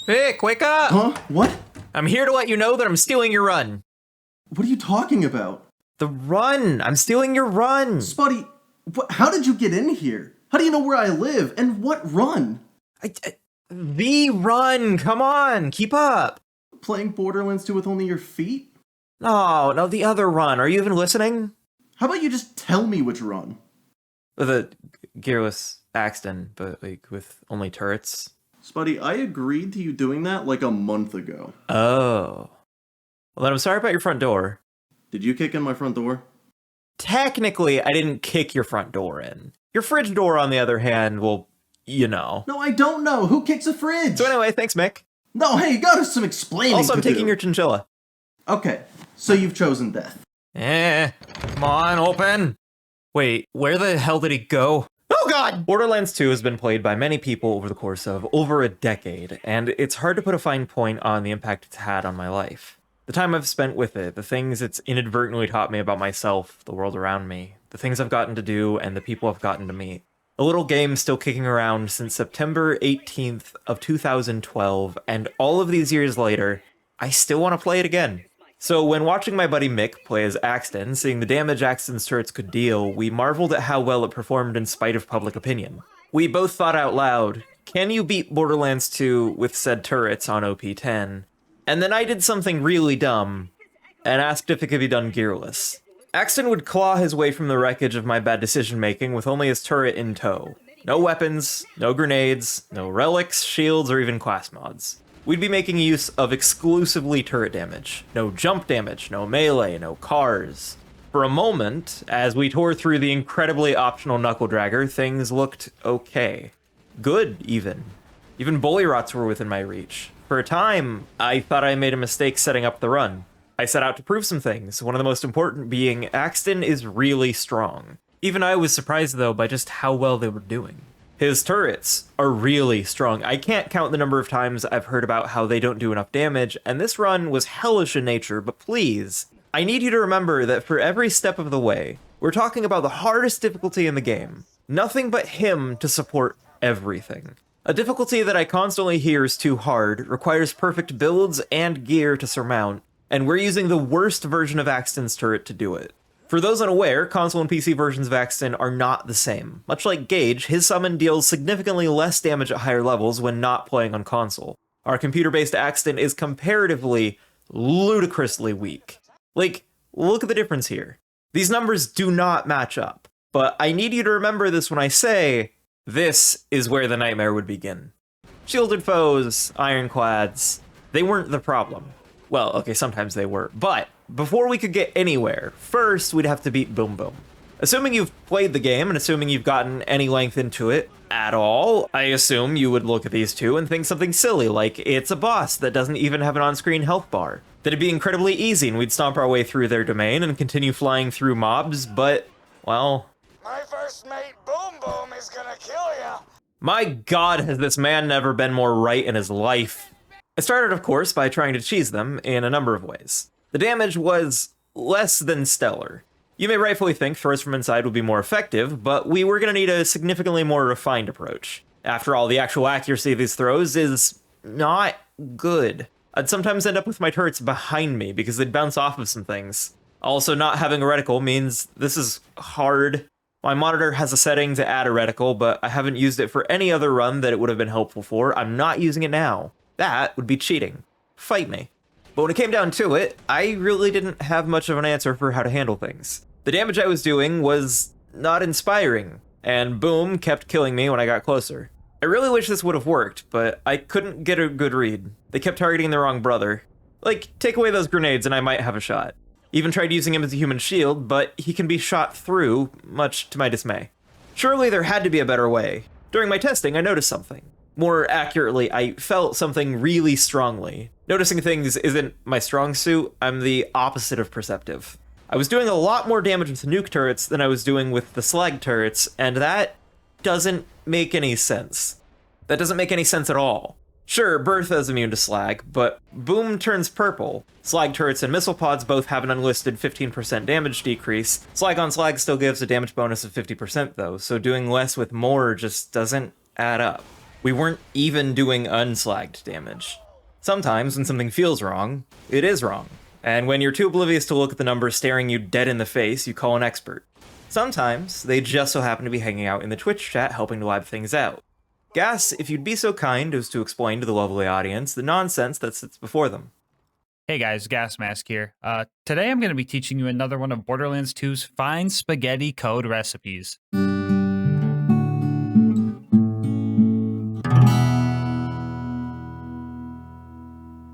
Vic, wake up! Huh? What? I'm here to let you know that I'm stealing your run. What are you talking about? The run! I'm stealing your run! Spuddy, how did you get in here? How do you know where I live? And what run? The run! Come on, keep up! Playing Borderlands 2 with only your feet? No, the other run. Are you even listening? How about you just tell me which run? The Gearless Axton, but like with only turrets. Spuddy, I agreed to you doing that like a month ago. Oh. Well, then I'm sorry about your front door. Did you kick in my front door? Technically, I didn't kick your front door in. Your fridge door, on the other hand, well, you know. No, I don't know. Who kicks a fridge? So anyway, thanks, Mick. No, hey, you got us some explaining Also, I'm to taking do. your chinchilla. Okay, so you've chosen death. Come on, open! Wait, where the hell did he go? Oh god! Borderlands 2 has been played by many people over the course of over a decade, and it's hard to put a fine point on the impact it's had on my life. The time I've spent with it, the things it's inadvertently taught me about myself, the world around me, the things I've gotten to do, and the people I've gotten to meet. A little game still kicking around since September 18th of 2012, and all of these years later, I still want to play it again. So when watching my buddy Mick play as Axton, seeing the damage Axton's turrets could deal, we marveled at how well it performed in spite of public opinion. We both thought out loud, can you beat Borderlands 2 with said turrets on OP10? And then I did something really dumb, and asked if it could be done gearless. Axton would claw his way from the wreckage of my bad decision-making with only his turret in tow. No weapons, no grenades, no relics, shields, or even class mods. We'd be making use of exclusively turret damage. No jump damage, no melee, no cars. For a moment, as we tore through the incredibly optional Knuckle Dragger, things looked okay. Good, even. Even bully rots were within my reach. For a time, I thought I made a mistake setting up the run. I set out to prove some things, one of the most important being Axton is really strong. Even I was surprised, though, by just how well they were doing. His turrets are really strong. I can't count the number of times I've heard about how they don't do enough damage, and this run was hellish in nature, but please, I need you to remember that for every step of the way, we're talking about the hardest difficulty in the game. Nothing but him to support everything. A difficulty that I constantly hear is too hard, requires perfect builds and gear to surmount, and we're using the worst version of Axton's turret to do it. For those unaware, console and PC versions of Axton are not the same. Much like Gage, his summon deals significantly less damage at higher levels when not playing on console. Our computer-based Axton is comparatively ludicrously weak. Like, look at the difference here. These numbers do not match up, but I need you to remember this when I say, this is where the nightmare would begin. Shielded foes, ironclads, they weren't the problem. Well, okay, sometimes they were, but before we could get anywhere, first we'd have to beat Boom Boom. Assuming you've played the game, and assuming you've gotten any length into it at all, I assume you would look at these two and think something silly, like it's a boss that doesn't even have an on-screen health bar. That it'd be incredibly easy and we'd stomp our way through their domain and continue flying through mobs, but, well... My first mate, Boom Boom, is gonna kill ya! My god, has this man never been more right in his life. I started, of course, by trying to cheese them in a number of ways. The damage was less than stellar. You may rightfully think throws from inside would be more effective, but we were going to need a significantly more refined approach. After all, the actual accuracy of these throws is not good. I'd sometimes end up with my turrets behind me because they'd bounce off of some things. Also, not having a reticle means this is hard. My monitor has a setting to add a reticle, but I haven't used it for any other run that it would have been helpful for. I'm not using it now. That would be cheating. Fight me. But when it came down to it, I really didn't have much of an answer for how to handle things. The damage I was doing was not inspiring, and Boom kept killing me when I got closer. I really wish this would have worked, but I couldn't get a good read. They kept targeting the wrong brother. Like, take away those grenades and I might have a shot. Even tried using him as a human shield, but he can be shot through, much to my dismay. Surely there had to be a better way. During my testing, I noticed something. More accurately, I felt something really strongly. Noticing things isn't my strong suit, I'm the opposite of perceptive. I was doing a lot more damage with nuke turrets than I was doing with the slag turrets, and that doesn't make any sense. That doesn't make any sense at all. Sure, Bertha's immune to slag, but Boom turns purple. Slag turrets and missile pods both have an unlisted 15% damage decrease. Slag on slag still gives a damage bonus of 50% though, so doing less with more just doesn't add up. We weren't even doing unslagged damage. Sometimes when something feels wrong, it is wrong. And when you're too oblivious to look at the numbers staring you dead in the face, you call an expert. Sometimes they just so happen to be hanging out in the Twitch chat helping to lab things out. Gas, if you'd be so kind as to explain to the lovely audience the nonsense that sits before them. Hey guys, GasMask here. Today I'm going to be teaching you another one of Borderlands 2's fine spaghetti code recipes.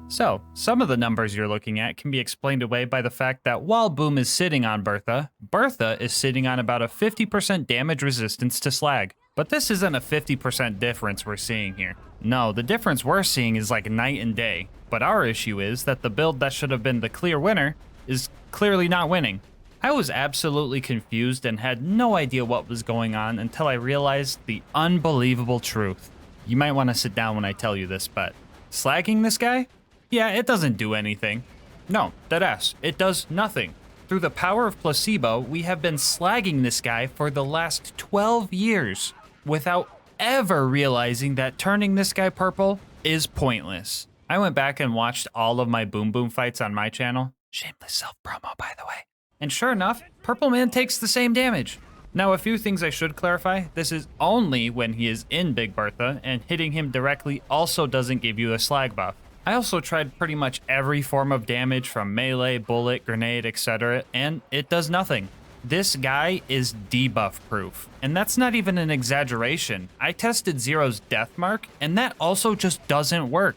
So, some of the numbers you're looking at can be explained away by the fact that while Boom is sitting on Bertha, Bertha is sitting on about a 50% damage resistance to slag. But this isn't a 50% difference we're seeing here. No, the difference we're seeing is like night and day. But our issue is that the build that should have been the clear winner is clearly not winning. I was absolutely confused and had no idea what was going on until I realized the unbelievable truth. You might want to sit down when I tell you this, but slagging this guy? Yeah, it doesn't do anything. No, deadass, it does nothing. Through the power of placebo, we have been slagging this guy for the last 12 years without ever realizing that turning this guy purple is pointless. I went back and watched all of my Boom Boom fights on my channel. Shameless self-promo, by the way. And sure enough, Purple Man takes the same damage. Now, a few things I should clarify. This is only when he is in Big Bertha, and hitting him directly also doesn't give you a slag buff. I also tried pretty much every form of damage from melee, bullet, grenade, etc., and it does nothing. This guy is debuff proof, and that's not even an exaggeration. I tested Zero's death mark, and that also just doesn't work.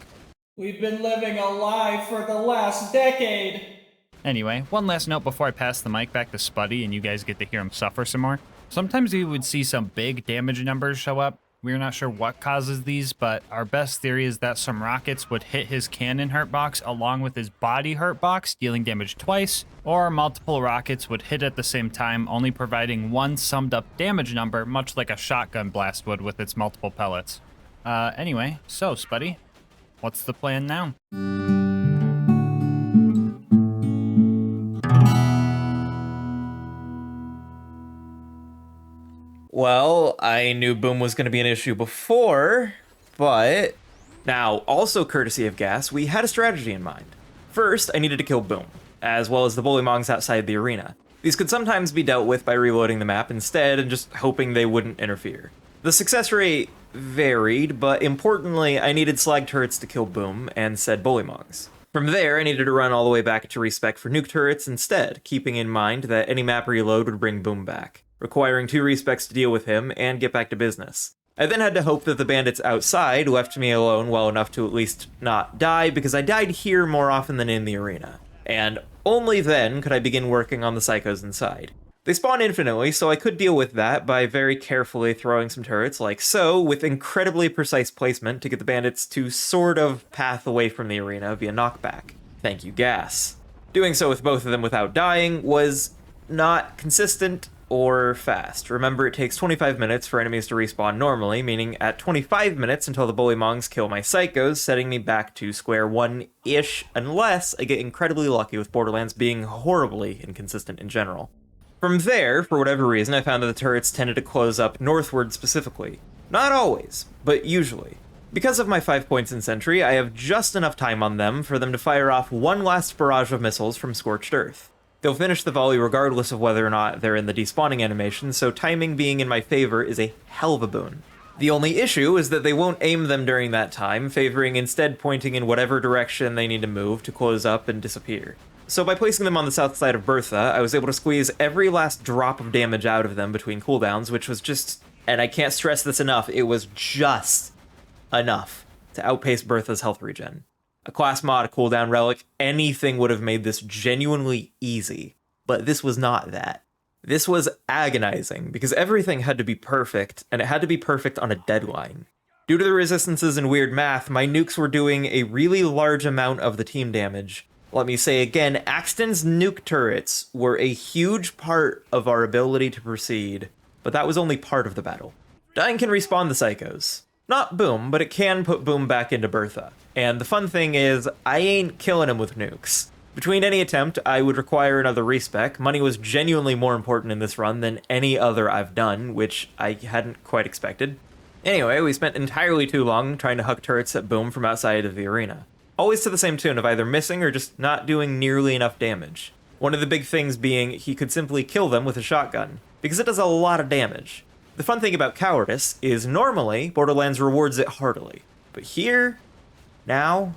We've been living a lie for the last decade. Anyway, one last note before I pass the mic back to Spuddy and you guys get to hear him suffer some more. Sometimes we would see some big damage numbers show up. We're not sure what causes these, but our best theory is that some rockets would hit his cannon hurt box along with his body hurt box, dealing damage twice, or multiple rockets would hit at the same time, only providing one summed up damage number, much like a shotgun blast would with its multiple pellets. Anyway, so Spuddy, what's the plan now? Well, I knew Boom was going to be an issue before, but now, also courtesy of Gas, we had a strategy in mind. First, I needed to kill Boom, as well as the Bullymongs outside the arena. These could sometimes be dealt with by reloading the map instead and just hoping they wouldn't interfere. The success rate varied, but importantly, I needed slag turrets to kill Boom and said Bullymongs. From there, I needed to run all the way back to respec for nuke turrets instead, keeping in mind that any map reload would bring Boom back, requiring 2 respecs to deal with him and get back to business. I then had to hope that the bandits outside left me alone well enough to at least not die, because I died here more often than in the arena. And only then could I begin working on the psychos inside. They spawn infinitely, so I could deal with that by very carefully throwing some turrets like so, with incredibly precise placement to get the bandits to sort of path away from the arena via knockback. Thank you, Gas. Doing so with both of them without dying was not consistent or fast. Remember, it takes 25 minutes for enemies to respawn normally, meaning at 25 minutes until the Bullymongs kill my psychos, setting me back to square one-ish, unless I get incredibly lucky with Borderlands being horribly inconsistent in general. From there, for whatever reason, I found that the turrets tended to close up northward specifically. Not always, but usually. Because of my 5 points in Sentry, I have just enough time on them for them to fire off one last barrage of missiles from Scorched Earth. They'll finish the volley regardless of whether or not they're in the despawning animation, so timing being in my favor is a hell of a boon. The only issue is that they won't aim them during that time, favoring instead pointing in whatever direction they need to move to close up and disappear. So by placing them on the south side of Bertha, I was able to squeeze every last drop of damage out of them between cooldowns, which was just, and I can't stress this enough, it was just enough to outpace Bertha's health regen. A class mod, a cooldown relic, anything would have made this genuinely easy, but this was not that. This was agonizing, because everything had to be perfect, and it had to be perfect on a deadline. Due to the resistances and weird math, my nukes were doing a really large amount of the team damage. Let me say again, Axton's nuke turrets were a huge part of our ability to proceed, but that was only part of the battle. Dying can respawn the psychos. Not Boom, but it can put Boom back into Bertha. And the fun thing is, I ain't killing him with nukes. Between any attempt, I would require another respec. Money was genuinely more important in this run than any other I've done, which I hadn't quite expected. Anyway, we spent entirely too long trying to huck turrets at Boom from outside of the arena. Always to the same tune of either missing or just not doing nearly enough damage. One of the big things being he could simply kill them with a shotgun, because it does a lot of damage. The fun thing about cowardice is normally Borderlands rewards it heartily, but here, now,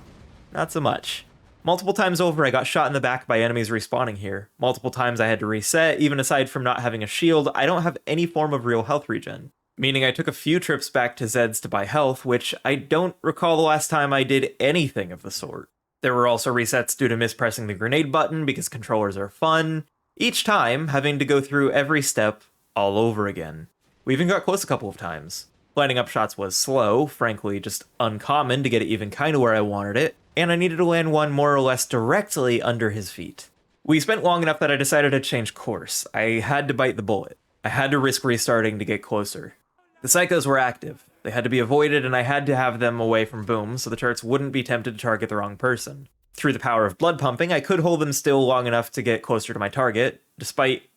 not so much. Multiple times over I got shot in the back by enemies respawning here. Multiple times I had to reset. Even aside from not having a shield, I don't have any form of real health regen. Meaning I took a few trips back to Zed's to buy health, which I don't recall the last time I did anything of the sort. There were also resets due to mispressing the grenade button because controllers are fun. Each time, having to go through every step all over again. We even got close a couple of times. Lining up shots was slow, frankly just uncommon to get it even kind of where I wanted it, and I needed to land one more or less directly under his feet. We spent long enough that I decided to change course. I had to bite the bullet. I had to risk restarting to get closer. The psychos were active. They had to be avoided, and I had to have them away from Boom so the turrets wouldn't be tempted to target the wrong person. Through the power of blood pumping, I could hold them still long enough to get closer to my target, despite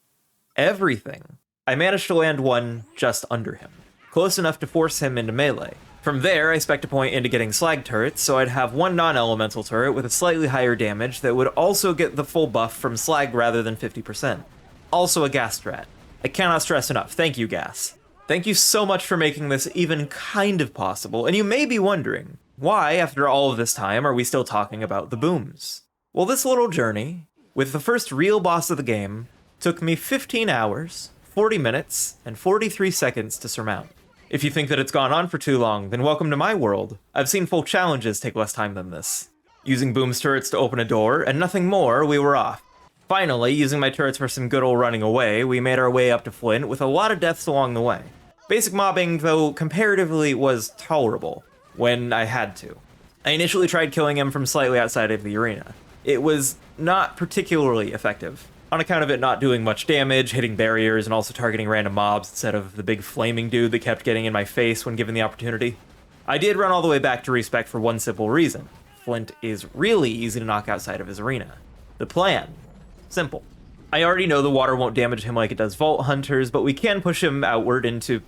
everything. I managed to land one just under him, close enough to force him into melee. From there, I spec'd a point into getting slag turrets, so I'd have one non-elemental turret with a slightly higher damage that would also get the full buff from slag rather than 50%. Also a gas strat. I cannot stress enough, thank you, gas. Thank you so much for making this even kind of possible, and you may be wondering, why, after all of this time, are we still talking about the Booms? Well, this little journey, with the first real boss of the game, took me 15 hours, 40 minutes, and 43 seconds to surmount. If you think that it's gone on for too long, then welcome to my world. I've seen full challenges take less time than this. Using Boom's turrets to open a door, and nothing more, we were off. Finally, using my turrets for some good old running away, we made our way up to Flint with a lot of deaths along the way. Basic mobbing, though, comparatively was tolerable, when I had to. I initially tried killing him from slightly outside of the arena. It was not particularly effective, on account of it not doing much damage, hitting barriers, and also targeting random mobs instead of the big flaming dude that kept getting in my face when given the opportunity. I did run all the way back to respec for one simple reason. Flint is really easy to knock outside of his arena. The plan. Simple. I already know the water won't damage him like it does Vault Hunters, but we can push him outward into...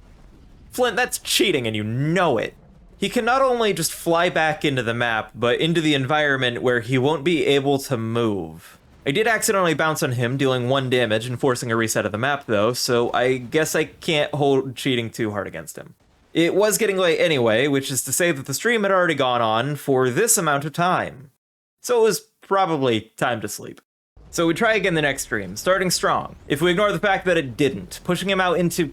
Flint, that's cheating and you know it. He can not only just fly back into the map, but into the environment where he won't be able to move. I did accidentally bounce on him, dealing 1 damage and forcing a reset of the map though, so I guess I can't hold cheating too hard against him. It was getting late anyway, which is to say that the stream had already gone on for this amount of time. So it was probably time to sleep. So we try again the next stream, starting strong. If we ignore the fact that it didn't, pushing him out into...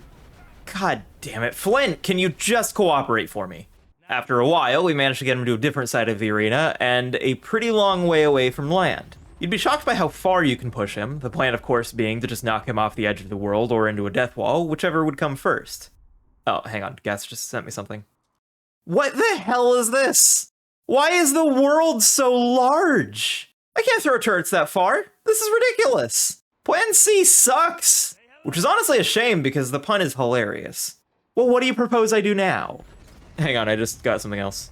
God damn it, Flint, can you just cooperate for me? After a while, we managed to get him to a different side of the arena, and a pretty long way away from land. You'd be shocked by how far you can push him, the plan of course being to just knock him off the edge of the world or into a death wall, whichever would come first. Oh, hang on, Gas just sent me something. What the hell is this? Why is the world so large? I can't throw turrets that far. This is ridiculous. Plan C sucks. Which is honestly a shame because the pun is hilarious. Well, what do you propose I do now? Hang on, I just got something else.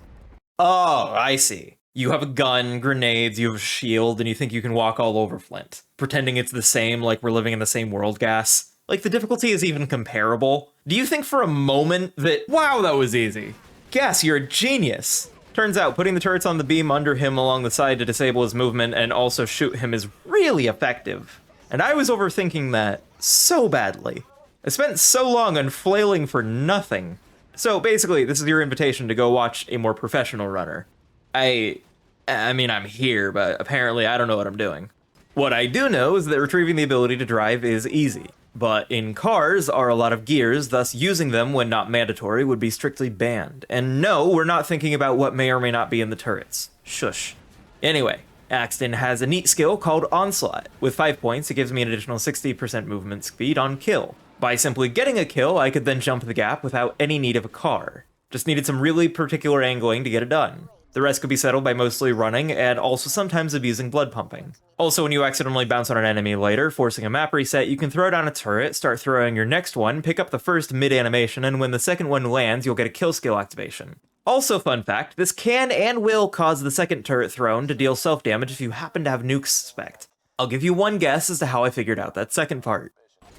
Oh, I see. You have a gun, grenades, you have a shield, and you think you can walk all over Flint. Pretending it's the same, like we're living in the same world, Gas. Like the difficulty is even comparable. Do you think for a moment that, wow, that was easy? Gas, you're a genius. Turns out putting the turrets on the beam under him along the side to disable his movement and also shoot him is really effective. And I was overthinking that so badly. I spent so long on flailing for nothing. So basically, this is your invitation to go watch a more professional runner. I mean, I'm here, but apparently I don't know what I'm doing. What I do know is that retrieving the ability to drive is easy. But in cars are a lot of gears, thus using them when not mandatory would be strictly banned. And no, we're not thinking about what may or may not be in the turrets. Shush. Anyway, Axton has a neat skill called Onslaught. With 5 points, it gives me an additional 60% movement speed on kill. By simply getting a kill, I could then jump the gap without any need of a car. Just needed some really particular angling to get it done. The rest could be settled by mostly running, and also sometimes abusing blood pumping. Also, when you accidentally bounce on an enemy later, forcing a map reset, you can throw down a turret, start throwing your next one, pick up the first mid-animation, and when the second one lands, you'll get a kill skill activation. Also, fun fact, this can and will cause the second turret thrown to deal self-damage if you happen to have nukes spec'd. I'll give you one guess as to how I figured out that second part.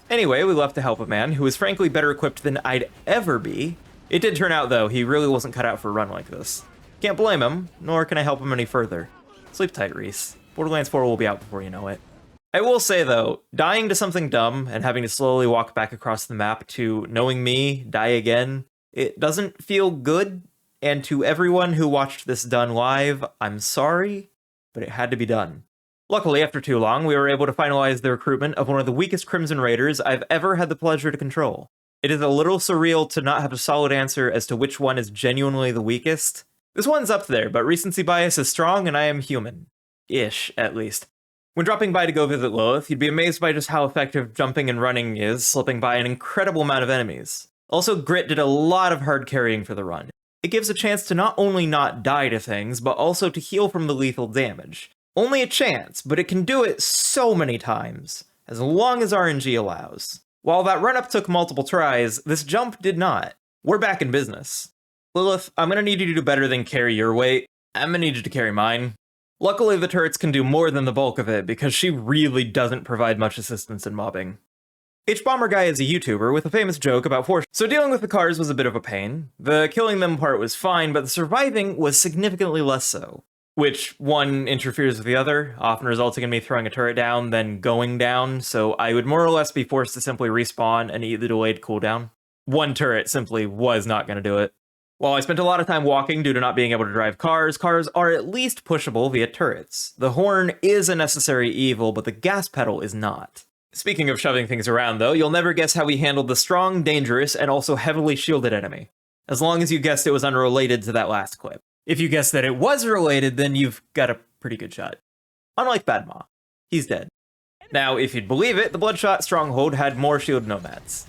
Anyway, we left to help a man who was frankly better equipped than I'd ever be. It did turn out, though, he really wasn't cut out for a run like this. Can't blame him, nor can I help him any further. Sleep tight, Reese. Borderlands 4 will be out before you know it. I will say, though, dying to something dumb and having to slowly walk back across the map to knowing me, die again, it doesn't feel good. And to everyone who watched this done live, I'm sorry, but it had to be done. Luckily, after too long, we were able to finalize the recruitment of one of the weakest Crimson Raiders I've ever had the pleasure to control. It is a little surreal to not have a solid answer as to which one is genuinely the weakest. This one's up there, but recency bias is strong and I am human. Ish, at least. When dropping by to go visit Lilith, you'd be amazed by just how effective jumping and running is, slipping by an incredible amount of enemies. Also, Grit did a lot of hard carrying for the run. It gives a chance to not only not die to things, but also to heal from the lethal damage. Only a chance, but it can do it so many times, as long as RNG allows. While that run-up took multiple tries, this jump did not. We're back in business. Lilith, I'm gonna need you to do better than carry your weight. I'm gonna need you to carry mine. Luckily, the turrets can do more than the bulk of it, because she really doesn't provide much assistance in mobbing. H-Bomber Guy is a YouTuber with a famous joke about force, so dealing with the cars was a bit of a pain. The killing them part was fine, but the surviving was significantly less so. Which, one interferes with the other, often resulting in me throwing a turret down, then going down, so I would more or less be forced to simply respawn and eat the delayed cooldown. One turret simply was not going to do it. While I spent a lot of time walking due to not being able to drive cars, cars are at least pushable via turrets. The horn is a necessary evil, but the gas pedal is not. Speaking of shoving things around, though, you'll never guess how we handled the strong, dangerous, and also heavily shielded enemy. As long as you guessed it was unrelated to that last clip. If you guessed that it was related, then you've got a pretty good shot. Unlike Badma. He's dead. Now, if you'd believe it, the Bloodshot Stronghold had more shield nomads.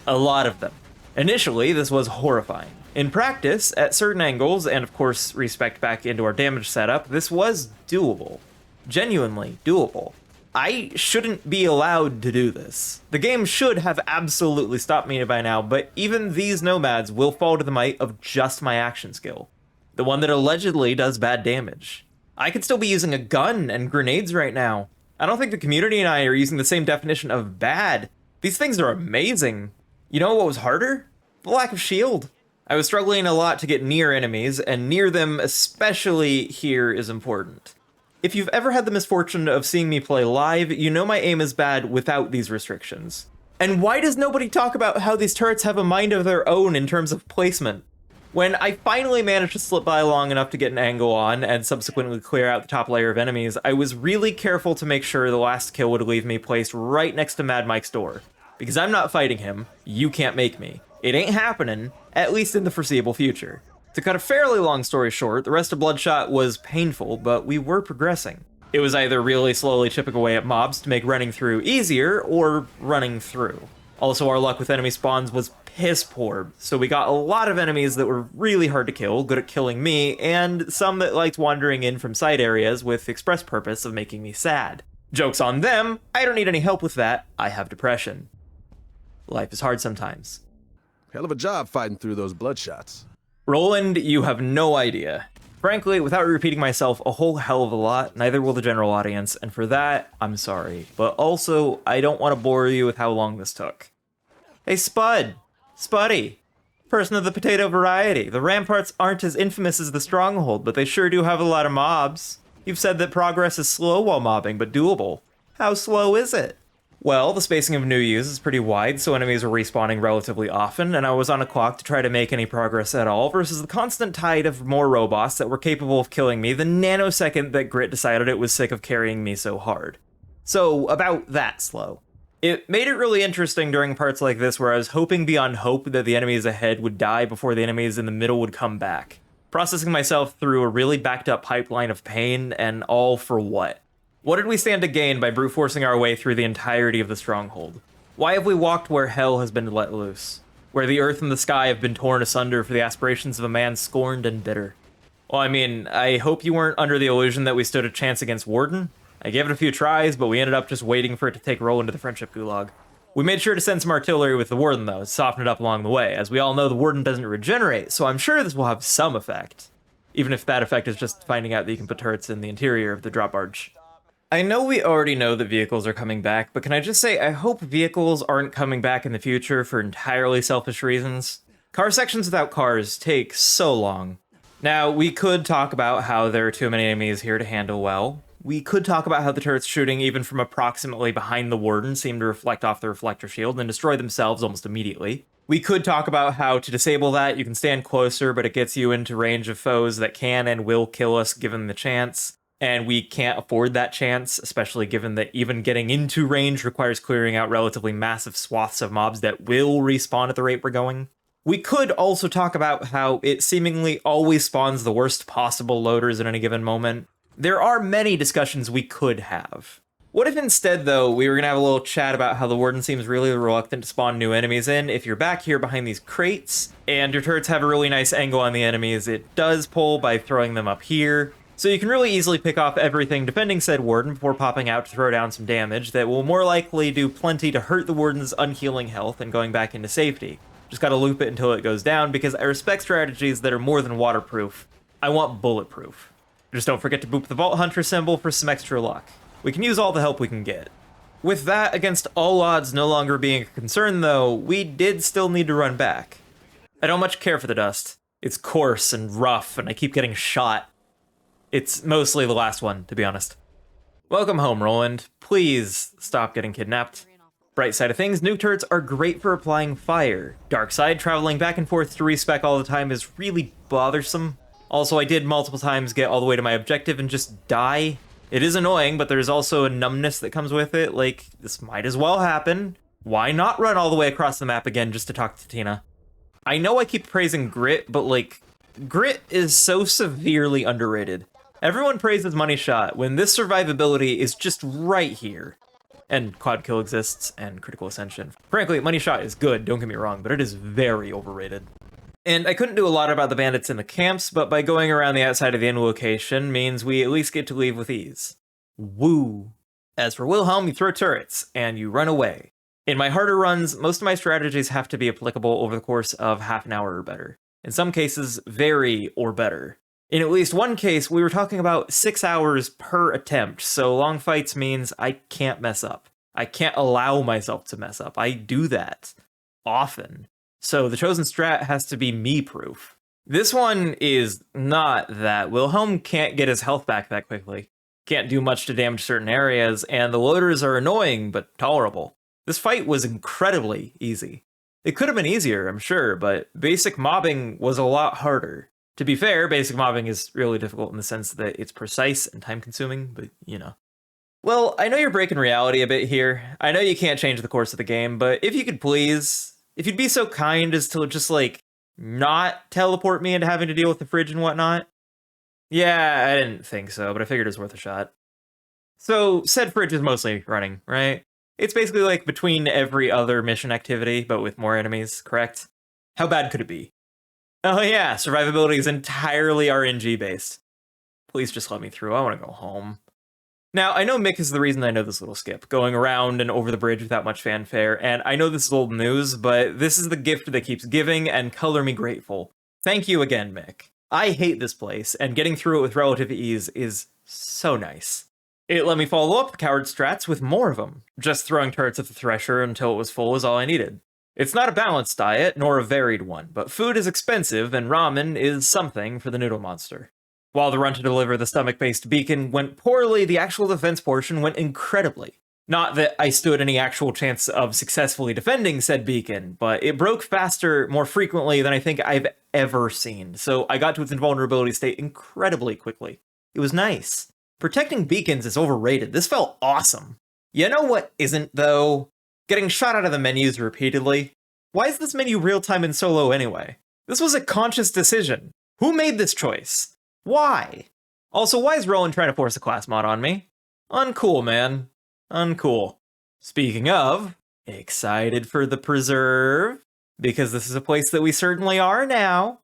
A lot of them. Initially, this was horrifying. In practice, at certain angles, and of course respect back into our damage setup, this was doable. Genuinely doable. I shouldn't be allowed to do this. The game should have absolutely stopped me by now, but even these nomads will fall to the might of just my action skill. The one that allegedly does bad damage. I could still be using a gun and grenades right now. I don't think the community and I are using the same definition of bad. These things are amazing. You know what was harder? The lack of shield. I was struggling a lot to get near enemies, and near them, especially here, is important. If you've ever had the misfortune of seeing me play live, you know my aim is bad without these restrictions. And why does nobody talk about how these turrets have a mind of their own in terms of placement? When I finally managed to slip by long enough to get an angle on, and subsequently clear out the top layer of enemies, I was really careful to make sure the last kill would leave me placed right next to Mad Mike's door. Because I'm not fighting him, you can't make me. It ain't happening, at least in the foreseeable future. To cut a fairly long story short, the rest of Bloodshot was painful, but we were progressing. It was either really slowly chipping away at mobs to make running through easier, or running through. Also, our luck with enemy spawns was piss poor, so we got a lot of enemies that were really hard to kill, good at killing me, and some that liked wandering in from side areas with the express purpose of making me sad. Joke's on them, I don't need any help with that, I have depression. Life is hard sometimes. Hell of a job fighting through those bloodshots. Roland, you have no idea. Frankly, without repeating myself a whole hell of a lot, neither will the general audience, and for that, I'm sorry. But also, I don't want to bore you with how long this took. Hey Spud! Spuddy! Person of the potato variety. The ramparts aren't as infamous as the stronghold, but they sure do have a lot of mobs. You've said that progress is slow while mobbing, but doable. How slow is it? Well, the spacing of new use is pretty wide, so enemies are respawning relatively often, and I was on a clock to try to make any progress at all, versus the constant tide of more robots that were capable of killing me the nanosecond that Grit decided it was sick of carrying me so hard. So, about that slow. It made it really interesting during parts like this where I was hoping beyond hope that the enemies ahead would die before the enemies in the middle would come back. Processing myself through a really backed up pipeline of pain, and all for what? What did we stand to gain by brute forcing our way through the entirety of the stronghold? Why have we walked where hell has been let loose? Where the earth and the sky have been torn asunder for the aspirations of a man scorned and bitter? Well, I mean, I hope you weren't under the illusion that we stood a chance against Warden. I gave it a few tries, but we ended up just waiting for it to take roll into the friendship gulag. We made sure to send some artillery with the Warden, though, to soften it up along the way. As we all know, the Warden doesn't regenerate, so I'm sure this will have some effect. Even if that effect is just finding out that you can put turrets in the interior of the drop barge. I know we already know that vehicles are coming back, but can I just say I hope vehicles aren't coming back in the future for entirely selfish reasons? Car sections without cars take so long. Now, we could talk about how there are too many enemies here to handle well. We could talk about how the turrets shooting even from approximately behind the warden seem to reflect off the reflector shield and destroy themselves almost immediately. We could talk about how to disable that, you can stand closer, but it gets you into range of foes that can and will kill us given the chance. And we can't afford that chance, especially given that even getting into range requires clearing out relatively massive swaths of mobs that will respawn at the rate we're going. We could also talk about how it seemingly always spawns the worst possible loaders at any given moment. There are many discussions we could have. What if instead, though, we were going to have a little chat about how the warden seems really reluctant to spawn new enemies in? If you're back here behind these crates, and your turrets have a really nice angle on the enemies, it does pull by throwing them up here. So you can really easily pick off everything defending said warden before popping out to throw down some damage that will more likely do plenty to hurt the warden's unhealing health and going back into safety. Just gotta loop it until it goes down, because I respect strategies that are more than waterproof. I want bulletproof. Just don't forget to boop the Vault Hunter symbol for some extra luck. We can use all the help we can get. With that against all odds no longer being a concern though, we did still need to run back. I don't much care for the dust. It's coarse and rough and I keep getting shot. It's mostly the last one, to be honest. Welcome home, Roland. Please stop getting kidnapped. Bright side of things, nuke turrets are great for applying fire. Dark side, traveling back and forth to respec all the time is really bothersome. Also, I did multiple times get all the way to my objective and just die. It is annoying, but there's also a numbness that comes with it, like, this might as well happen. Why not run all the way across the map again just to talk to Tina? I know I keep praising Grit, but like, Grit is so severely underrated. Everyone praises Money Shot when this survivability is just right here. And Quad Kill exists, and Critical Ascension. Frankly, Money Shot is good, don't get me wrong, but it is very overrated. And I couldn't do a lot about the bandits in the camps, but by going around the outside of the end location means we at least get to leave with ease. Woo! As for Wilhelm, you throw turrets, and you run away. In my harder runs, most of my strategies have to be applicable over the course of half an hour or better. In some cases, very or better. In at least one case, we were talking about 6 hours per attempt, so long fights means I can't mess up. I can't allow myself to mess up. I do that. Often. So the chosen strat has to be me-proof. This one is not that. Wilhelm can't get his health back that quickly. Can't do much to damage certain areas, and the loaders are annoying but tolerable. This fight was incredibly easy. It could have been easier, I'm sure, but basic mobbing was a lot harder. To be fair, basic mobbing is really difficult in the sense that it's precise and time-consuming, but you know. Well, I know you're breaking reality a bit here. I know you can't change the course of the game, but if you could please, if you'd be so kind as to just, like, not teleport me into having to deal with the fridge and whatnot. Yeah, I didn't think so, but I figured it was worth a shot. So, said fridge is mostly running, right? It's basically like between every other mission activity, but with more enemies, correct? How bad could it be? Oh yeah, survivability is entirely RNG based. Please just let me through, I want to go home. Now, I know Mick is the reason I know this little skip, going around and over the bridge without much fanfare, and I know this is old news, but this is the gift that keeps giving, and color me grateful. Thank you again, Mick. I hate this place, and getting through it with relative ease is so nice. It let me follow up the coward strats with more of them. Just throwing turrets at the thresher until it was full is all I needed. It's not a balanced diet, nor a varied one, but food is expensive, and ramen is something for the noodle monster. While the run to deliver the stomach-based beacon went poorly, the actual defense portion went incredibly. Not that I stood any actual chance of successfully defending said beacon, but it broke faster, more frequently than I think I've ever seen, so I got to its invulnerability state incredibly quickly. It was nice. Protecting beacons is overrated. This felt awesome. You know what isn't, though? Getting shot out of the menus repeatedly. Why is this menu real-time in solo anyway? This was a conscious decision. Who made this choice? Why? Also, why is Roland trying to force a class mod on me? Uncool, man. Uncool. Speaking of, excited for the preserve? Because this is a place that we certainly are now.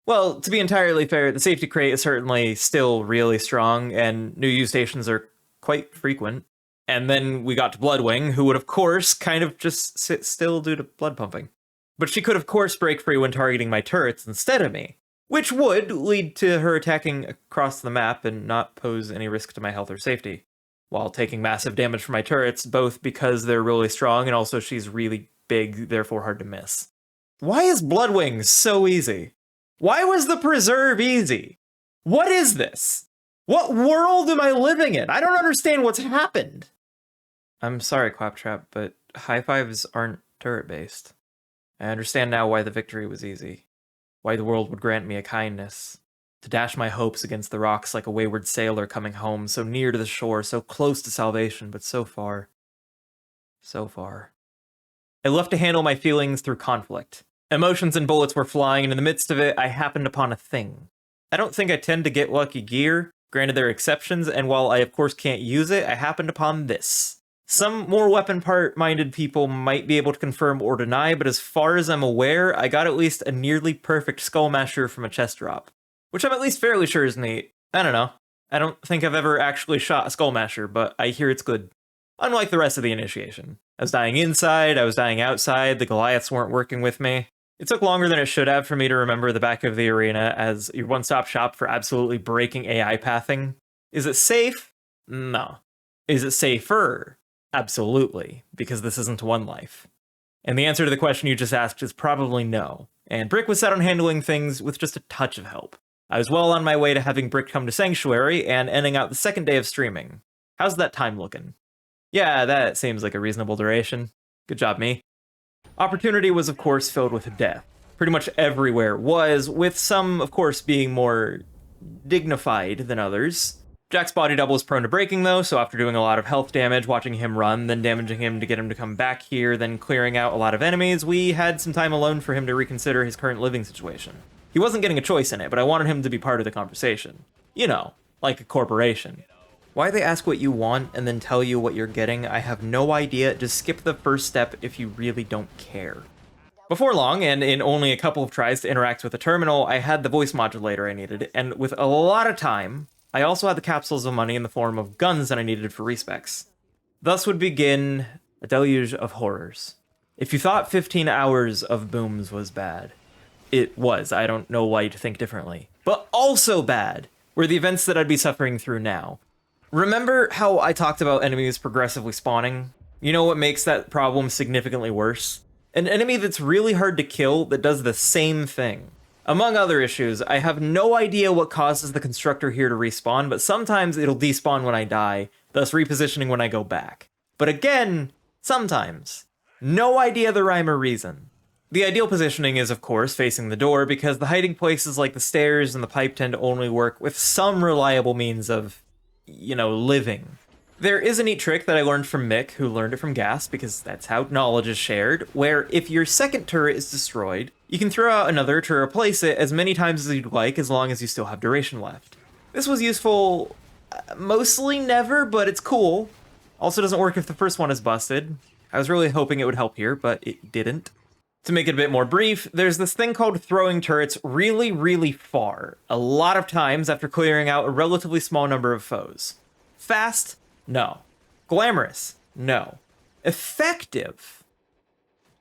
Well, to be entirely fair, the safety crate is certainly still really strong, and new use stations are quite frequent. And then we got to Bloodwing, who would of course kind of just sit still due to blood pumping. But she could of course break free when targeting my turrets instead of me, which would lead to her attacking across the map and not pose any risk to my health or safety, while taking massive damage from my turrets, both because they're really strong and also she's really big, therefore hard to miss. Why is Bloodwing so easy? Why was the Preserve easy? What is this? What world am I living in? I don't understand what's happened. I'm sorry, Claptrap, but high fives aren't turret-based. I understand now why the victory was easy. Why the world would grant me a kindness. To dash my hopes against the rocks like a wayward sailor coming home, so near to the shore, so close to salvation, but so far. So far. I left to handle my feelings through conflict. Emotions and bullets were flying, and in the midst of it, I happened upon a thing. I don't think I tend to get lucky gear, granted there are exceptions, and while I of course can't use it, I happened upon this. Some more weapon part-minded people might be able to confirm or deny, but as far as I'm aware, I got at least a nearly perfect skull masher from a chest drop. Which I'm at least fairly sure is neat. I don't know. I don't think I've ever actually shot a skull masher, but I hear it's good. Unlike the rest of the initiation. I was dying inside, I was dying outside, the Goliaths weren't working with me. It took longer than it should have for me to remember the back of the arena as your one-stop shop for absolutely breaking AI pathing. Is it safe? No. Is it safer? Absolutely, because this isn't one life. And the answer to the question you just asked is probably no. And Brick was set on handling things with just a touch of help. I was well on my way to having Brick come to Sanctuary and ending out the second day of streaming. How's that time looking? Yeah, that seems like a reasonable duration. Good job, me. Opportunity was, of course, filled with death. Pretty much everywhere was, with some, of course, being more dignified than others. Jack's body double is prone to breaking, though, so after doing a lot of health damage, watching him run, then damaging him to get him to come back here, then clearing out a lot of enemies, we had some time alone for him to reconsider his current living situation. He wasn't getting a choice in it, but I wanted him to be part of the conversation. You know, like a corporation. Why they ask what you want and then tell you what you're getting, I have no idea. Just skip the first step if you really don't care. Before long, and in only a couple of tries to interact with the terminal, I had the voice modulator I needed, and with a lot of time, I also had the capsules of money in the form of guns that I needed for respecs. Thus would begin a deluge of horrors. If you thought 15 hours of booms was bad, it was. I don't know why you'd think differently. But also bad were the events that I'd be suffering through now. Remember how I talked about enemies progressively spawning? You know what makes that problem significantly worse? An enemy that's really hard to kill that does the same thing. Among other issues, I have no idea what causes the constructor here to respawn, but sometimes it'll despawn when I die, thus repositioning when I go back. But again, sometimes. No idea the rhyme or reason. The ideal positioning is, of course, facing the door, because the hiding places like the stairs and the pipe tend to only work with some reliable means of, living. There is a neat trick that I learned from Mick, who learned it from Gas, because that's how knowledge is shared, where if your second turret is destroyed, you can throw out another to replace it as many times as you'd like, as long as you still have duration left. This was useful mostly never, but it's cool. Also doesn't work if the first one is busted. I was really hoping it would help here, but it didn't. To make it a bit more brief, there's this thing called throwing turrets really, really far, a lot of times after clearing out a relatively small number of foes. Fast? No. Glamorous? No. Effective?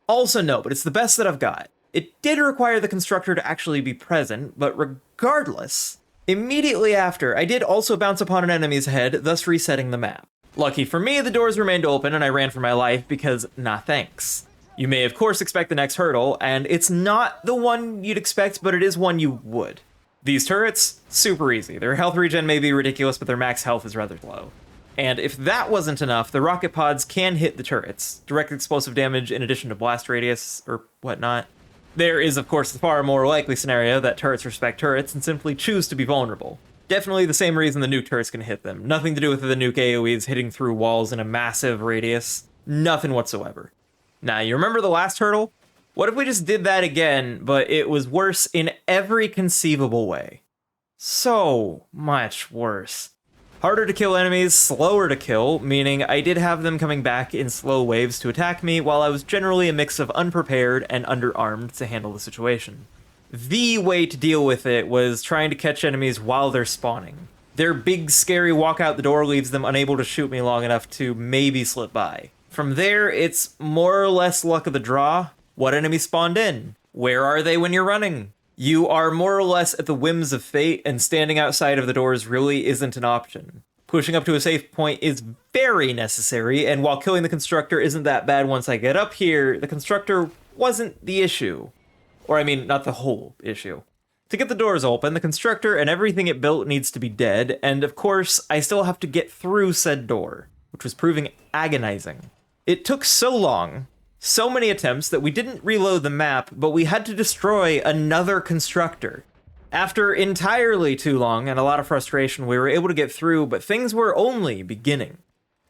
Also no, but it's the best that I've got. It did require the constructor to actually be present, but regardless, immediately after, I did also bounce upon an enemy's head, thus resetting the map. Lucky for me, the doors remained open and I ran for my life because, nah thanks. You may of course expect the next hurdle, and it's not the one you'd expect, but it is one you would. These turrets, super easy. Their health regen may be ridiculous, but their max health is rather low. And if that wasn't enough, the rocket pods can hit the turrets. Direct explosive damage in addition to blast radius, or whatnot. There is of course the far more likely scenario that turrets respect turrets and simply choose to be vulnerable. Definitely the same reason the nuke turrets can hit them. Nothing to do with the nuke AoEs hitting through walls in a massive radius. Nothing whatsoever. Now, you remember the last hurdle? What if we just did that again, but it was worse in every conceivable way? So much worse. Harder to kill enemies, slower to kill, meaning I did have them coming back in slow waves to attack me, while I was generally a mix of unprepared and underarmed to handle the situation. The way to deal with it was trying to catch enemies while they're spawning. Their big, scary walk out the door leaves them unable to shoot me long enough to maybe slip by. From there, it's more or less luck of the draw. What enemy spawned in? Where are they when you're running? You are more or less at the whims of fate, and standing outside of the doors really isn't an option. Pushing up to a safe point is very necessary, and while killing the constructor isn't that bad once I get up here, the constructor wasn't the issue. Or I mean, not the whole issue. To get the doors open, the constructor and everything it built needs to be dead, and of course, I still have to get through said door, which was proving agonizing. It took so long, so many attempts, that we didn't reload the map, but we had to destroy another constructor. After entirely too long and a lot of frustration, we were able to get through, but things were only beginning.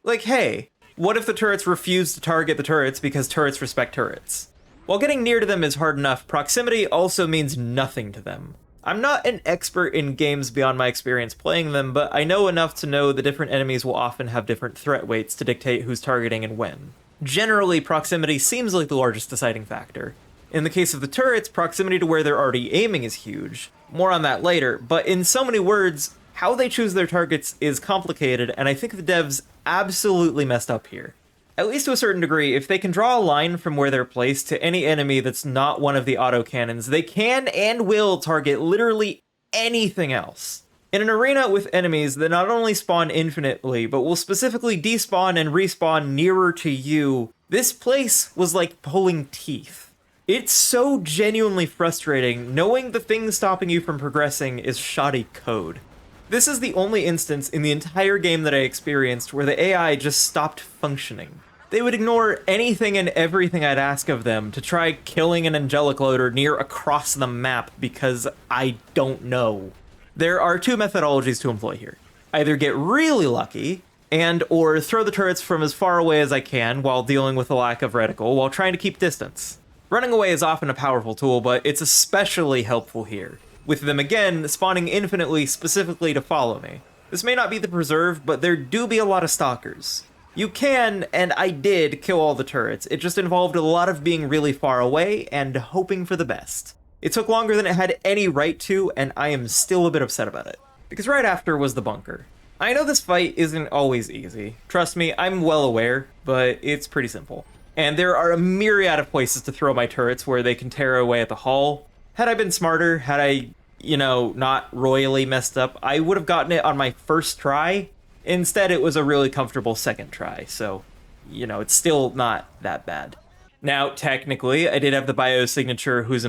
Like, hey, what if the turrets refuse to target the turrets because turrets respect turrets? While getting near to them is hard enough, proximity also means nothing to them. I'm not an expert in games beyond my experience playing them, but I know enough to know the different enemies will often have different threat weights to dictate who's targeting and when. Generally, proximity seems like the largest deciding factor. In the case of the turrets, proximity to where they're already aiming is huge. More on that later, but in so many words, how they choose their targets is complicated, and I think the devs absolutely messed up here. At least to a certain degree, if they can draw a line from where they're placed to any enemy that's not one of the autocannons, they can and will target literally anything else. In an arena with enemies that not only spawn infinitely, but will specifically despawn and respawn nearer to you, this place was like pulling teeth. It's so genuinely frustrating knowing the thing stopping you from progressing is shoddy code. This is the only instance in the entire game that I experienced where the AI just stopped functioning. They would ignore anything and everything I'd ask of them to try killing an angelic loader near across the map because I don't know. There are two methodologies to employ here. Either get really lucky or throw the turrets from as far away as I can while dealing with the lack of reticle while trying to keep distance. Running away is often a powerful tool, but it's especially helpful here, with them again spawning infinitely specifically to follow me. This may not be the preserve, but there do be a lot of stalkers. You can, and I did, kill all the turrets. It just involved a lot of being really far away and hoping for the best. It took longer than it had any right to, and I am still a bit upset about it. Because right after was the bunker. I know this fight isn't always easy. Trust me, I'm well aware, but it's pretty simple. And there are a myriad of places to throw my turrets where they can tear away at the hull. Had I been smarter, had I, not royally messed up, I would have gotten it on my first try. Instead, it was a really comfortable second try, so, it's still not that bad. Now, technically, I did have the biosignature Who's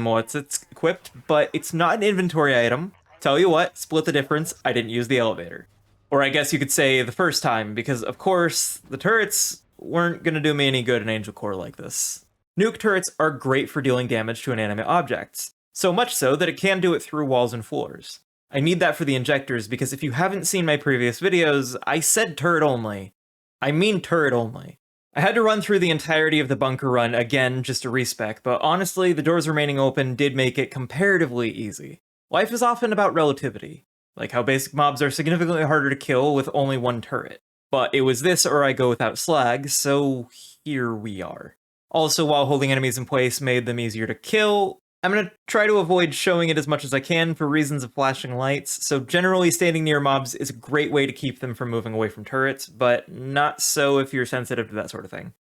equipped, but it's not an inventory item. Tell you what, split the difference, I didn't use the elevator. Or I guess you could say the first time, because of course, the turrets weren't gonna do me any good in Angel Core like this. Nuke turrets are great for dealing damage to inanimate objects, so much so that it can do it through walls and floors. I need that for the injectors, because if you haven't seen my previous videos, I said turret only. I mean turret only. I had to run through the entirety of the bunker run again just to respec, but honestly, the doors remaining open did make it comparatively easy. Life is often about relativity, like how basic mobs are significantly harder to kill with only one turret. But it was this or I go without slag, so here we are. Also, while holding enemies in place made them easier to kill, I'm going to try to avoid showing it as much as I can for reasons of flashing lights, so generally standing near mobs is a great way to keep them from moving away from turrets, but not so if you're sensitive to that sort of thing.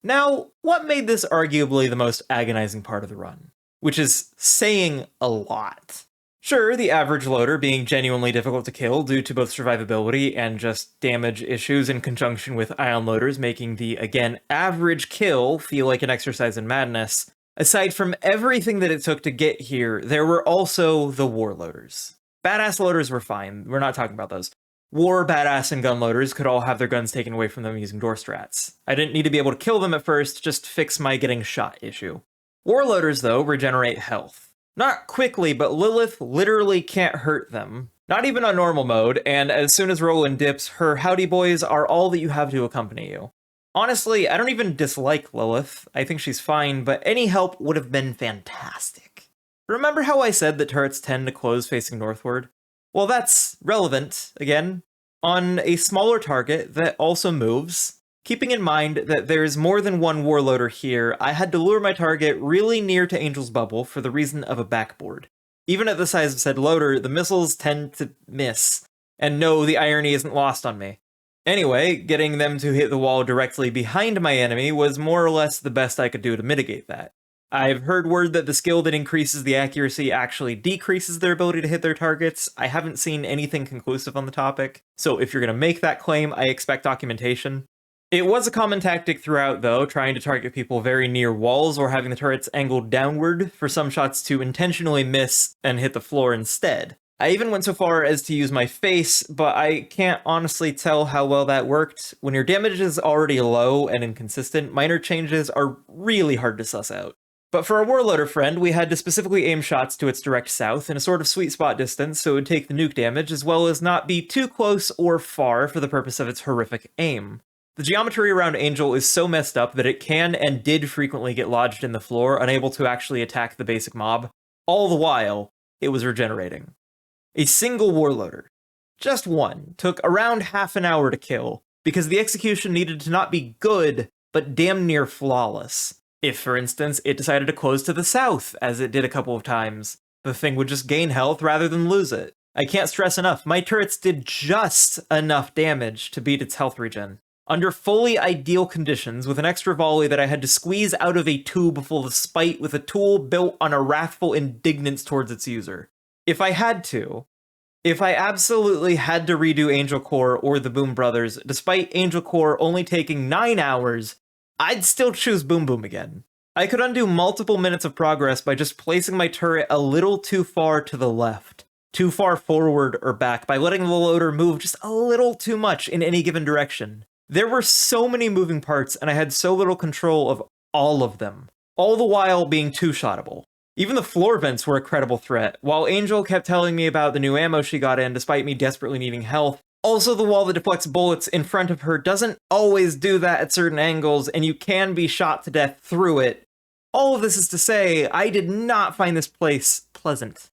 Now, what made this arguably the most agonizing part of the run? Which is saying a lot. Sure, the average loader being genuinely difficult to kill due to both survivability and just damage issues in conjunction with ion loaders making the, again, average kill feel like an exercise in madness. Aside from everything that it took to get here, there were also the war loaders. Badass loaders were fine, we're not talking about those. War, badass, and gun loaders could all have their guns taken away from them using door strats. I didn't need to be able to kill them at first, just fix my getting shot issue. War loaders, though, regenerate health. Not quickly, but Lilith literally can't hurt them. Not even on normal mode, and as soon as Roland dips, her howdy boys are all that you have to accompany you. Honestly, I don't even dislike Lilith. I think she's fine, but any help would have been fantastic. Remember how I said that turrets tend to close facing northward? Well, that's relevant, again, on a smaller target that also moves. Keeping in mind that there's more than one warloader here, I had to lure my target really near to Angel's Bubble for the reason of a backboard. Even at the size of said loader, the missiles tend to miss, and no, the irony isn't lost on me. Anyway, getting them to hit the wall directly behind my enemy was more or less the best I could do to mitigate that. I've heard word that the skill that increases the accuracy actually decreases their ability to hit their targets. I haven't seen anything conclusive on the topic, so if you're going to make that claim, I expect documentation. It was a common tactic throughout, though, trying to target people very near walls or having the turrets angled downward for some shots to intentionally miss and hit the floor instead. I even went so far as to use my face, but I can't honestly tell how well that worked. When your damage is already low and inconsistent, minor changes are really hard to suss out. But for our warloader friend, we had to specifically aim shots to its direct south in a sort of sweet spot distance so it would take the nuke damage as well as not be too close or far for the purpose of its horrific aim. The geometry around Angel is so messed up that it can and did frequently get lodged in the floor, unable to actually attack the basic mob. All the while, it was regenerating. A single warloader, just one, took around half an hour to kill, because the execution needed to not be good, but damn near flawless. If, for instance, it decided to close to the south, as it did a couple of times, the thing would just gain health rather than lose it. I can't stress enough, my turrets did just enough damage to beat its health regen. Under fully ideal conditions, with an extra volley that I had to squeeze out of a tube full of spite with a tool built on a wrathful indignance towards its user. If I absolutely had to redo Angel Core or the Boom Brothers, despite Angel Core only taking 9 hours, I'd still choose Boom Boom again. I could undo multiple minutes of progress by just placing my turret a little too far to the left, too far forward or back, by letting the loader move just a little too much in any given direction. There were so many moving parts, and I had so little control of all of them, all the while being two-shottable. Even the floor vents were a credible threat, while Angel kept telling me about the new ammo she got in despite me desperately needing health. Also, the wall that deflects bullets in front of her doesn't always do that at certain angles, and you can be shot to death through it. All of this is to say, I did not find this place pleasant.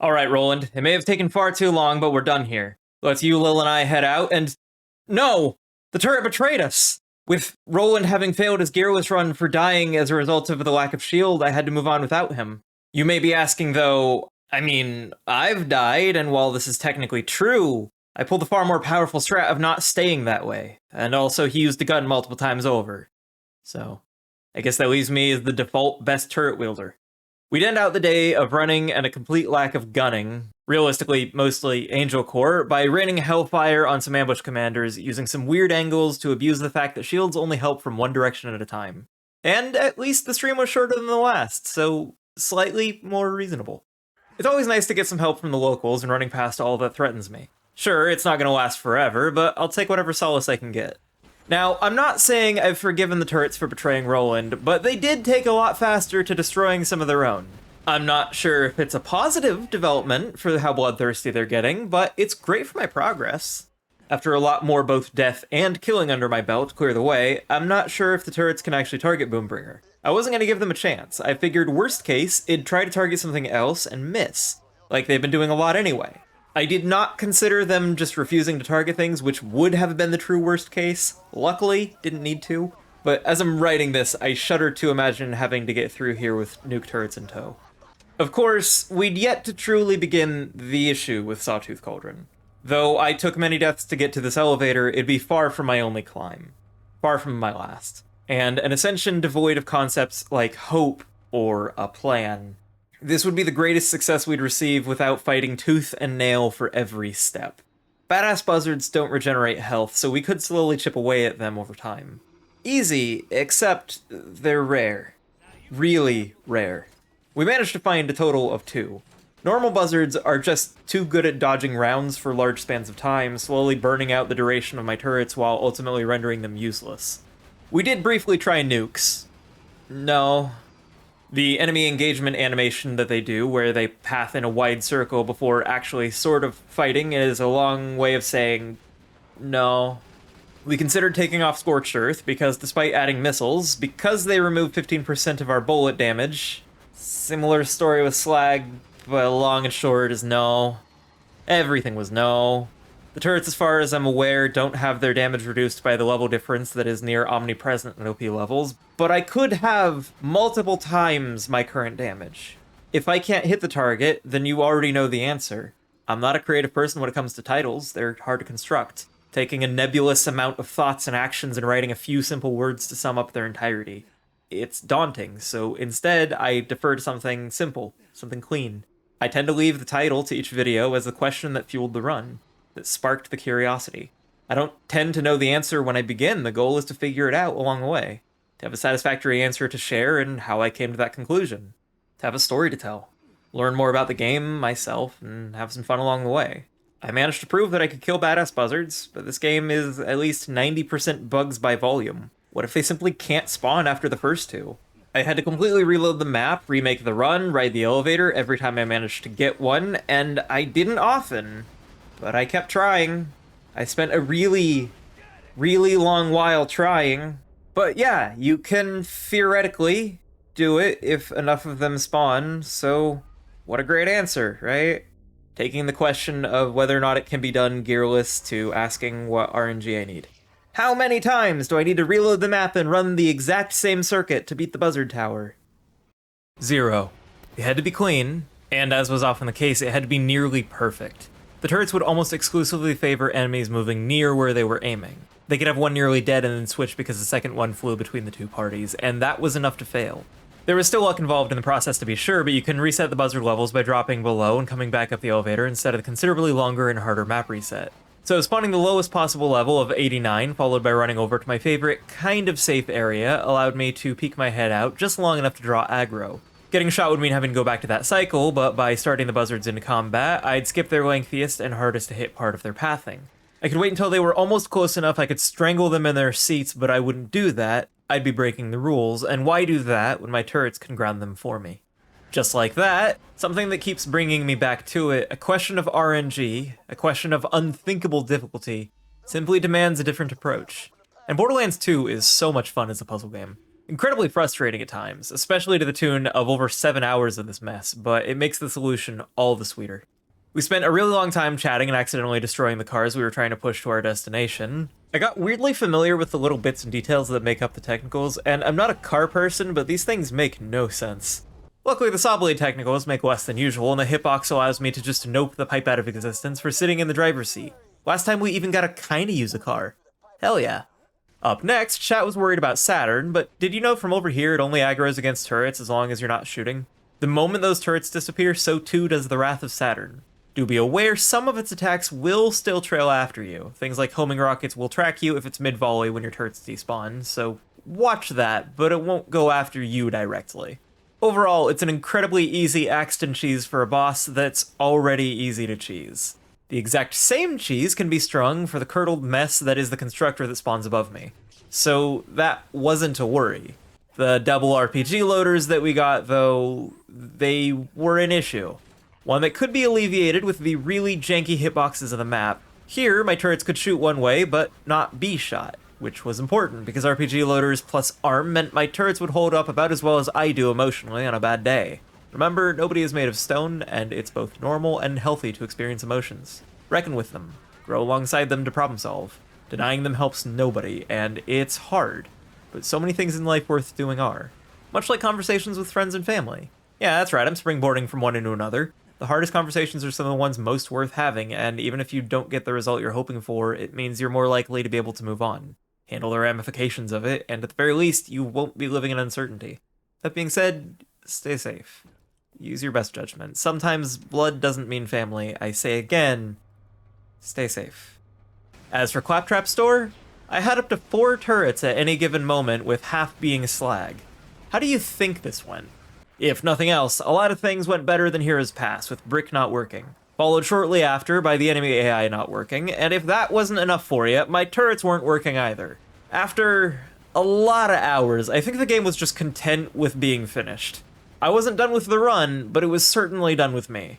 Alright, Roland, it may have taken far too long, but we're done here. Let's you, Lil, and I head out, and... No! The turret betrayed us! With Roland having failed his Gearless run for dying as a result of the lack of shield, I had to move on without him. You may be asking, though, I've died, and while this is technically true, I pulled the far more powerful strat of not staying that way, and also he used the gun multiple times over. So, I guess that leaves me as the default best turret wielder. We'd end out the day of running and a complete lack of gunning, realistically mostly Angel Core, by raining hellfire on some ambush commanders, using some weird angles to abuse the fact that shields only help from one direction at a time. And at least the stream was shorter than the last, so slightly more reasonable. It's always nice to get some help from the locals and running past all that threatens me. Sure, it's not going to last forever, but I'll take whatever solace I can get. Now, I'm not saying I've forgiven the turrets for betraying Roland, but they did take a lot faster to destroying some of their own. I'm not sure if it's a positive development for how bloodthirsty they're getting, but it's great for my progress. After a lot more both death and killing under my belt to clear the way, I'm not sure if the turrets can actually target Boombringer. I wasn't going to give them a chance. I figured worst case, it'd try to target something else and miss, like they've been doing a lot anyway. I did not consider them just refusing to target things, which would have been the true worst case. Luckily, didn't need to. But as I'm writing this, I shudder to imagine having to get through here with nuke turrets in tow. Of course, we'd yet to truly begin the issue with Sawtooth Cauldron. Though I took many deaths to get to this elevator, it'd be far from my only climb. Far from my last. And an ascension devoid of concepts like hope or a plan. This would be the greatest success we'd receive without fighting tooth and nail for every step. Badass buzzards don't regenerate health, so we could slowly chip away at them over time. Easy, except they're rare. Really rare. We managed to find a total of 2. Normal buzzards are just too good at dodging rounds for large spans of time, slowly burning out the duration of my turrets while ultimately rendering them useless. We did briefly try nukes. No. The enemy engagement animation that they do, where they path in a wide circle before actually sort of fighting, is a long way of saying no. We considered taking off Scorched Earth, because despite adding missiles, because they remove 15% of our bullet damage, similar story with Slag, but long and short is no. Everything was no. The turrets, as far as I'm aware, don't have their damage reduced by the level difference that is near omnipresent in OP levels, but I could have multiple times my current damage. If I can't hit the target, then you already know the answer. I'm not a creative person when it comes to titles, they're hard to construct, taking a nebulous amount of thoughts and actions and writing a few simple words to sum up their entirety. It's daunting, so instead I defer to something simple, something clean. I tend to leave the title to each video as the question that fueled the run, that sparked the curiosity. I don't tend to know the answer when I begin. The goal is to figure it out along the way, to have a satisfactory answer to share and how I came to that conclusion, to have a story to tell, learn more about the game myself, and have some fun along the way. I managed to prove that I could kill badass buzzards, but this game is at least 90% bugs by volume. What if they simply can't spawn after the first two? I had to completely reload the map, remake the run, ride the elevator every time I managed to get one, and I didn't often, but I kept trying. I spent a really long while trying. But yeah, you can theoretically do it if enough of them spawn, so what a great answer, right? Taking the question of whether or not it can be done gearless to asking what RNG I need. How many times do I need to reload the map and run the exact same circuit to beat the buzzard tower? 0. It had to be clean, and as was often the case, it had to be nearly perfect. The turrets would almost exclusively favor enemies moving near where they were aiming. They could have one nearly dead and then switch because the second one flew between the two parties, and that was enough to fail. There was still luck involved in the process to be sure, but you can reset the buzzard levels by dropping below and coming back up the elevator instead of the considerably longer and harder map reset. So spawning the lowest possible level of 89, followed by running over to my favorite kind of safe area, allowed me to peek my head out just long enough to draw aggro. Getting shot would mean having to go back to that cycle, but by starting the buzzards into combat, I'd skip their lengthiest and hardest to hit part of their pathing. I could wait until they were almost close enough I could strangle them in their seats, but I wouldn't do that. I'd be breaking the rules, and why do that when my turrets can ground them for me? Just like that, something that keeps bringing me back to it, a question of RNG, a question of unthinkable difficulty, simply demands a different approach. And Borderlands 2 is so much fun as a puzzle game. Incredibly frustrating at times, especially to the tune of over 7 hours of this mess, but it makes the solution all the sweeter. We spent a really long time chatting and accidentally destroying the cars we were trying to push to our destination. I got weirdly familiar with the little bits and details that make up the technicals, and I'm not a car person, but these things make no sense. Luckily, the saw blade technicals make less than usual, and the hitbox allows me to just nope the pipe out of existence for sitting in the driver's seat. Last time we even got to kinda use a car. Hell yeah. Up next, chat was worried about Saturn, but did you know from over here it only aggroes against turrets as long as you're not shooting? The moment those turrets disappear, so too does the Wrath of Saturn. Do be aware some of its attacks will still trail after you. Things like homing rockets will track you if it's mid-volley when your turrets despawn, so watch that, but it won't go after you directly. Overall, it's an incredibly easy axed and cheese for a boss that's already easy to cheese. The exact same cheese can be strung for the curdled mess that is the constructor that spawns above me. So that wasn't a worry. The double RPG loaders that we got, though, they were an issue. One that could be alleviated with the really janky hitboxes of the map. Here, my turrets could shoot one way, but not be shot, which was important because RPG loaders plus arm meant my turrets would hold up about as well as I do emotionally on a bad day. Remember, nobody is made of stone, and it's both normal and healthy to experience emotions. Reckon with them. Grow alongside them to problem solve. Denying them helps nobody, and it's hard. But so many things in life worth doing are. Much like conversations with friends and family. Yeah, that's right, I'm springboarding from one into another. The hardest conversations are some of the ones most worth having, and even if you don't get the result you're hoping for, it means you're more likely to be able to move on. Handle the ramifications of it, and at the very least, you won't be living in uncertainty. That being said, stay safe. Use your best judgment. Sometimes blood doesn't mean family. I say again, stay safe. As for Claptrap Store, I had up to 4 turrets at any given moment, with half being slag. How do you think this went? If nothing else, a lot of things went better than Heroes Pass, with Brick not working. Followed shortly after by the enemy AI not working, and if that wasn't enough for you, my turrets weren't working either. After a lot of hours, I think the game was just content with being finished. I wasn't done with the run, but it was certainly done with me.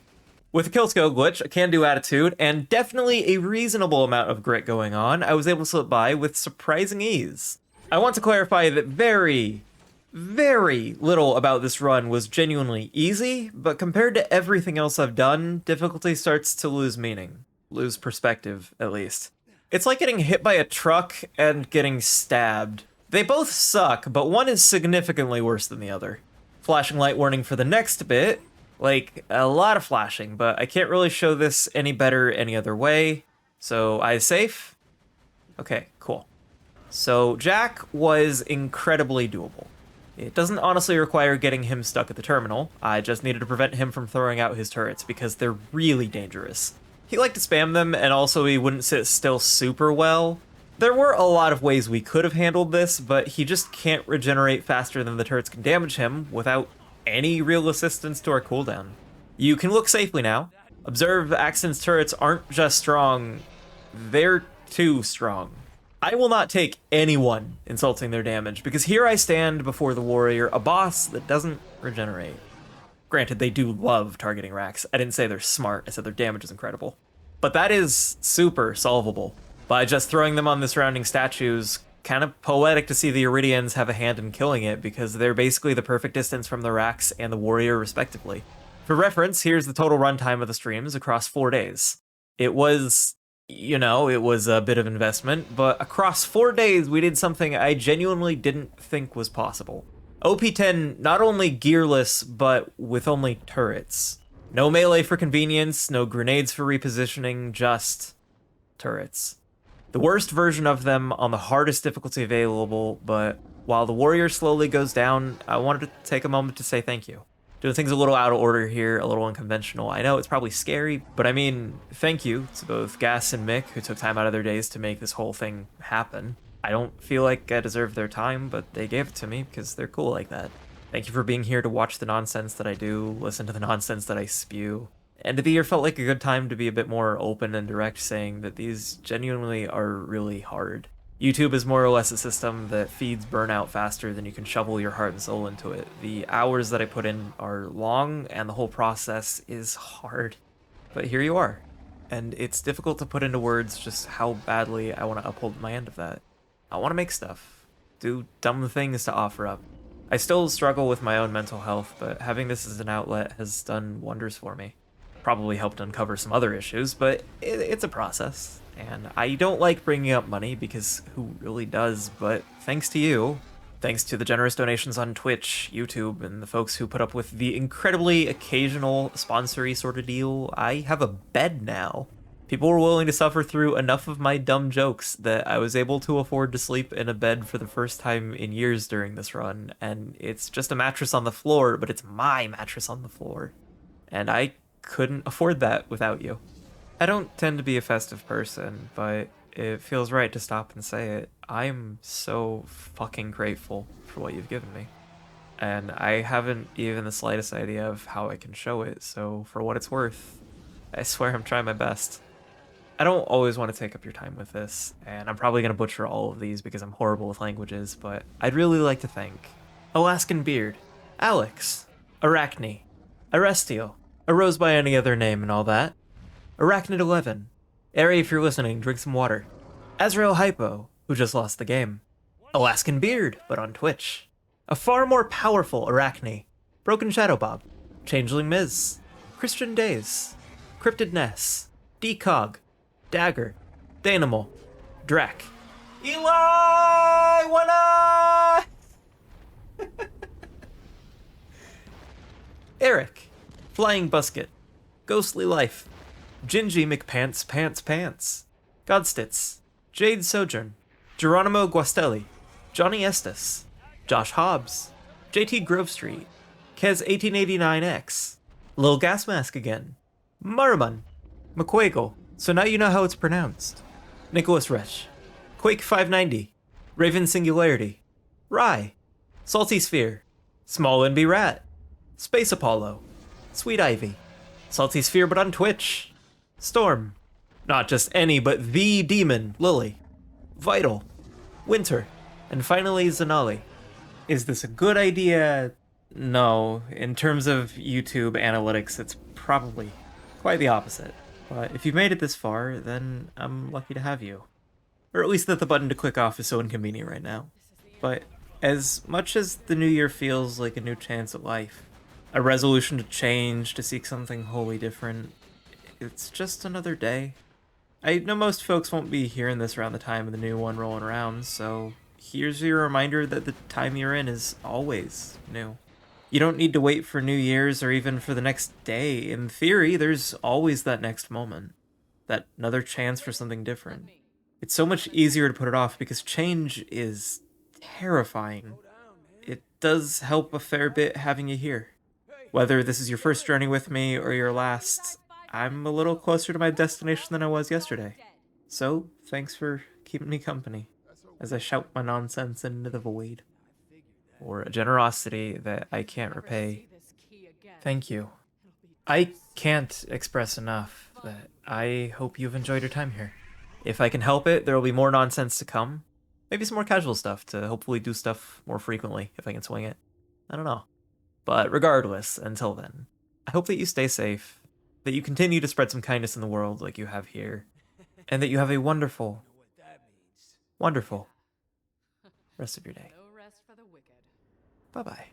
With a kill skill glitch, a can-do attitude, and definitely a reasonable amount of grit going on, I was able to slip by with surprising ease. I want to clarify that very little about this run was genuinely easy, but compared to everything else I've done, difficulty starts to lose meaning. Lose perspective, at least. It's like getting hit by a truck and getting stabbed. They both suck, but one is significantly worse than the other. Flashing light warning for the next bit. Like, a lot of flashing, but I can't really show this any better any other way. So, eyes safe? Okay, cool. So, Jack was incredibly doable. It doesn't honestly require getting him stuck at the terminal. I just needed to prevent him from throwing out his turrets because they're really dangerous. He liked to spam them, and also he wouldn't sit still super well. There were a lot of ways we could have handled this, but he just can't regenerate faster than the turrets can damage him without any real assistance to our cooldown. You can look safely now. Observe Axton's turrets aren't just strong, they're too strong. I will not take anyone insulting their damage, because here I stand before the warrior, a boss that doesn't regenerate. Granted, they do love targeting racks. I didn't say they're smart, I said their damage is incredible. But that is super solvable. By just throwing them on the surrounding statues, kind of poetic to see the Iridians have a hand in killing it, because they're basically the perfect distance from the racks and the warrior respectively. For reference, here's the total runtime of the streams across 4 days. It was, it was a bit of investment, but across 4 days we did something I genuinely didn't think was possible. OP10 not only gearless, but with only turrets. No melee for convenience, no grenades for repositioning, just turrets. The worst version of them on the hardest difficulty available, but while the warrior slowly goes down, I wanted to take a moment to say thank you. Doing things a little out of order here, a little unconventional. I know it's probably scary, but I mean, thank you to both Gas and Mick, who took time out of their days to make this whole thing happen. I don't feel like I deserve their time, but they gave it to me because they're cool like that. Thank you for being here to watch the nonsense that I do, listen to the nonsense that I spew. End of the year felt like a good time to be a bit more open and direct, saying that these genuinely are really hard. YouTube is more or less a system that feeds burnout faster than you can shovel your heart and soul into it. The hours that I put in are long, and the whole process is hard. But here you are. And it's difficult to put into words just how badly I want to uphold my end of that. I want to make stuff, do dumb things to offer up. I still struggle with my own mental health, but having this as an outlet has done wonders for me. Probably helped uncover some other issues, but it's a process. And I don't like bringing up money, because who really does, but thanks to you, thanks to the generous donations on Twitch, YouTube, and the folks who put up with the incredibly occasional sponsory sort of deal, I have a bed now. People were willing to suffer through enough of my dumb jokes that I was able to afford to sleep in a bed for the first time in years during this run, and it's just a mattress on the floor, but it's my mattress on the floor. And I couldn't afford that without you. I don't tend to be a festive person, but it feels right to stop and say it. I'm so fucking grateful for what you've given me. And I haven't even the slightest idea of how I can show it, so for what it's worth, I swear I'm trying my best. I don't always want to take up your time with this, and I'm probably going to butcher all of these because I'm horrible with languages, but I'd really like to thank Alaskan Beard, Alex, Arachne, Arestiel, a rose by any other name and all that, Arachnid11, Ari, if you're listening, drink some water, Azrael Hypo, who just lost the game, Alaskan Beard, but on Twitch, a far more powerful Arachne, Broken Shadow Bob, Changeling Miz, Christian Days, Cryptid Ness, Decog, Dagger, Danimal, Drac, Eli Wana, Eric, Flying Busket, Ghostly Life, Gingy McPants Pants Pants, Godstitz, Jade Sojourn, Geronimo Guastelli, Johnny Estes, Josh Hobbs, JT Grove Street, Kez1889X, LilGasmask again, Maruman, Miqueagul, so now you know how it's pronounced, Nicholas Resch, Quake590, Raven Singularity, Rye, Salty Sphere, Small NB Rat, Space Apollo, Sweet Ivy, Salty Sphere but on Twitch, Storm, not just any but the demon, Lily, Vital, Winter, and finally Zanali. Is this a good idea? No, in terms of YouTube analytics, it's probably quite the opposite. But if you've made it this far, then I'm lucky to have you. Or at least that the button to click off is so inconvenient right now. But as much as the new year feels like a new chance at life, a resolution to change, to seek something wholly different, it's just another day. I know most folks won't be hearing this around the time of the new one rolling around, so here's your reminder that the time you're in is always new. You don't need to wait for New Year's or even for the next day. In theory, there's always that next moment. That another chance for something different. It's so much easier to put it off because change is terrifying. It does help a fair bit having you here. Whether this is your first journey with me or your last, I'm a little closer to my destination than I was yesterday. So, thanks for keeping me company as I shout my nonsense into the void. For a generosity that I can't repay. Thank you. I can't express enough that I hope you've enjoyed your time here. If I can help it, there will be more nonsense to come. Maybe some more casual stuff to hopefully do stuff more frequently if I can swing it. I don't know. But regardless, until then, I hope that you stay safe, that you continue to spread some kindness in the world like you have here, and that you have a wonderful, wonderful rest of your day. Bye-bye.